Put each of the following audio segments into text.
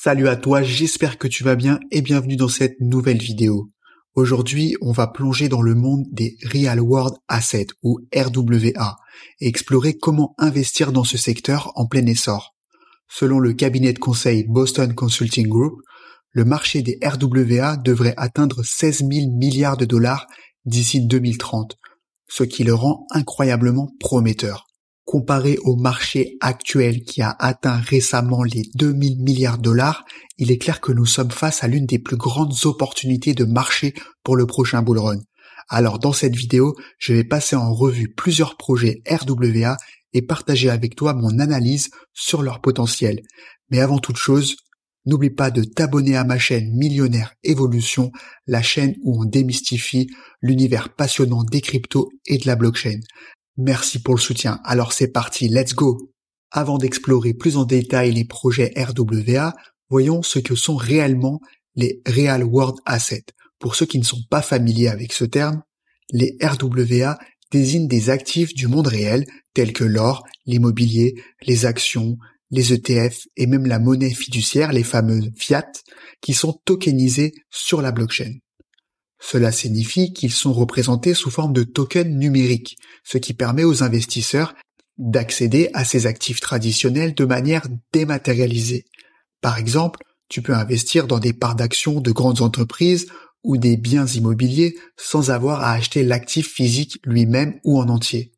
Salut à toi, j'espère que tu vas bien et bienvenue dans cette nouvelle vidéo. Aujourd'hui, on va plonger dans le monde des Real World Assets ou RWA et explorer comment investir dans ce secteur en plein essor. Selon le cabinet de conseil Boston Consulting Group, le marché des RWA devrait atteindre 16 000 milliards de dollars d'ici 2030, ce qui le rend incroyablement prometteur. Comparé au marché actuel qui a atteint récemment les 2000 milliards de dollars, il est clair que nous sommes face à l'une des plus grandes opportunités de marché pour le prochain bull run. Alors dans cette vidéo, je vais passer en revue plusieurs projets RWA et partager avec toi mon analyse sur leur potentiel. Mais avant toute chose, n'oublie pas de t'abonner à ma chaîne Millionnaire Evolution, la chaîne où on démystifie l'univers passionnant des cryptos et de la blockchain. Merci pour le soutien. Alors c'est parti, let's go! Avant d'explorer plus en détail les projets RWA, voyons ce que sont réellement les Real World Assets. Pour ceux qui ne sont pas familiers avec ce terme, les RWA désignent des actifs du monde réel tels que l'or, l'immobilier, les actions, les ETF et même la monnaie fiduciaire, les fameuses fiat, qui sont tokenisés sur la blockchain. Cela signifie qu'ils sont représentés sous forme de tokens numériques, ce qui permet aux investisseurs d'accéder à ces actifs traditionnels de manière dématérialisée. Par exemple, tu peux investir dans des parts d'actions de grandes entreprises ou des biens immobiliers sans avoir à acheter l'actif physique lui-même ou en entier.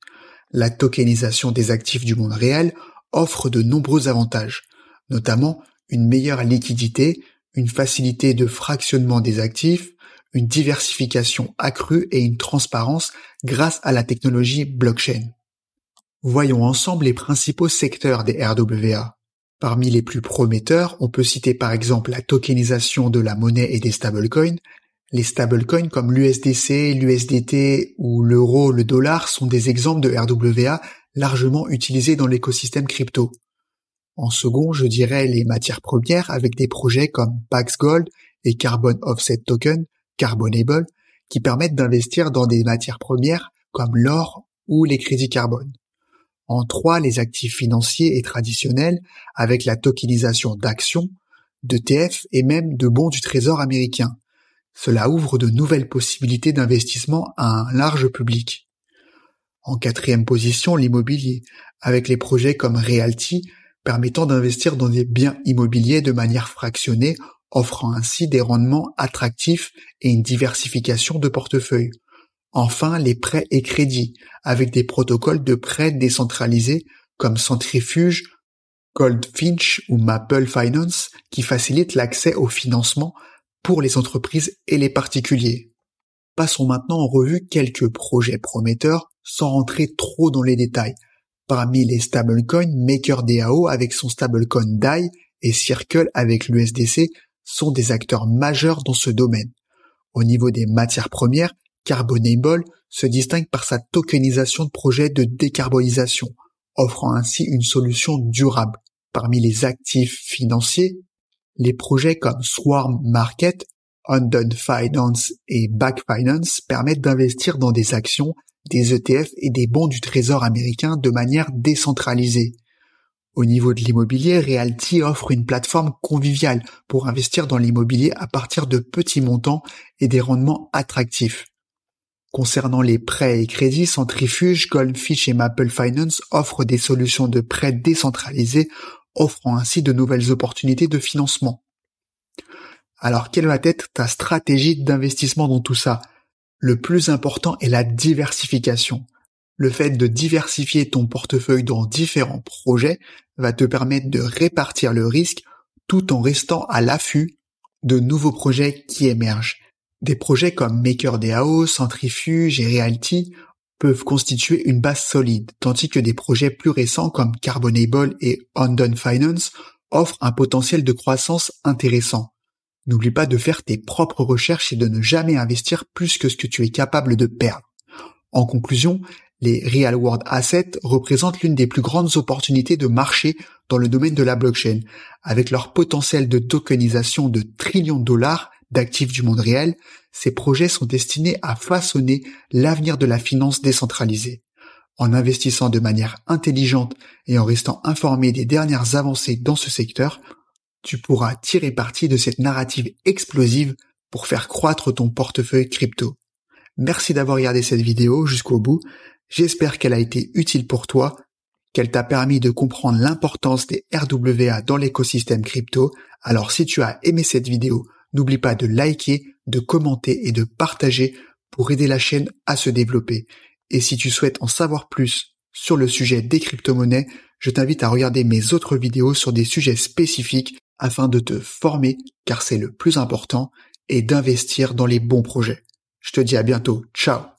La tokenisation des actifs du monde réel offre de nombreux avantages, notamment une meilleure liquidité, une facilité de fractionnement des actifs, une diversification accrue et une transparence grâce à la technologie blockchain. Voyons ensemble les principaux secteurs des RWA. Parmi les plus prometteurs, on peut citer par exemple la tokenisation de la monnaie et des stablecoins. Les stablecoins comme l'USDC, l'USDT ou l'euro, le dollar sont des exemples de RWA largement utilisés dans l'écosystème crypto. En second, je dirais les matières premières avec des projets comme Pax Gold et Carbon Offset Token, Carbonable, qui permettent d'investir dans des matières premières comme l'or ou les crédits carbone. En 3, les actifs financiers et traditionnels avec la tokenisation d'actions, d'ETF et même de bons du trésor américain. Cela ouvre de nouvelles possibilités d'investissement à un large public. En 4e position, l'immobilier, avec les projets comme Realty, permettant d'investir dans des biens immobiliers de manière fractionnée, offrant ainsi des rendements attractifs et une diversification de portefeuille. Enfin, les prêts et crédits, avec des protocoles de prêts décentralisés comme Centrifuge, Goldfinch ou Maple Finance qui facilitent l'accès au financement pour les entreprises et les particuliers. Passons maintenant en revue quelques projets prometteurs sans rentrer trop dans les détails. Parmi les stablecoins, MakerDAO avec son stablecoin DAI et Circle avec l'USDC sont des acteurs majeurs dans ce domaine. Au niveau des matières premières, Carbonable se distingue par sa tokenisation de projets de décarbonisation, offrant ainsi une solution durable. Parmi les actifs financiers, les projets comme Swarm Market, Undone Finance et Back Finance permettent d'investir dans des actions, des ETF et des bons du trésor américain de manière décentralisée. Au niveau de l'immobilier, Realty offre une plateforme conviviale pour investir dans l'immobilier à partir de petits montants et des rendements attractifs. Concernant les prêts et crédits, Centrifuge, Goldfinch et Maple Finance offrent des solutions de prêts décentralisés, offrant ainsi de nouvelles opportunités de financement. Alors, quelle va être ta stratégie d'investissement dans tout ça? Le plus important est la diversification. Le fait de diversifier ton portefeuille dans différents projets va te permettre de répartir le risque tout en restant à l'affût de nouveaux projets qui émergent. Des projets comme MakerDAO, Centrifuge et Realty peuvent constituer une base solide, tandis que des projets plus récents comme Carbonable et Undone Finance offrent un potentiel de croissance intéressant. N'oublie pas de faire tes propres recherches et de ne jamais investir plus que ce que tu es capable de perdre. En conclusion, les Real World Assets représentent l'une des plus grandes opportunités de marché dans le domaine de la blockchain. Avec leur potentiel de tokenisation de trillions de dollars d'actifs du monde réel, ces projets sont destinés à façonner l'avenir de la finance décentralisée. En investissant de manière intelligente et en restant informé des dernières avancées dans ce secteur, tu pourras tirer parti de cette narrative explosive pour faire croître ton portefeuille crypto. Merci d'avoir regardé cette vidéo jusqu'au bout. J'espère qu'elle a été utile pour toi, qu'elle t'a permis de comprendre l'importance des RWA dans l'écosystème crypto. Alors si tu as aimé cette vidéo, n'oublie pas de liker, de commenter et de partager pour aider la chaîne à se développer. Et si tu souhaites en savoir plus sur le sujet des crypto-monnaies, je t'invite à regarder mes autres vidéos sur des sujets spécifiques afin de te former, car c'est le plus important, et d'investir dans les bons projets. Je te dis à bientôt. Ciao!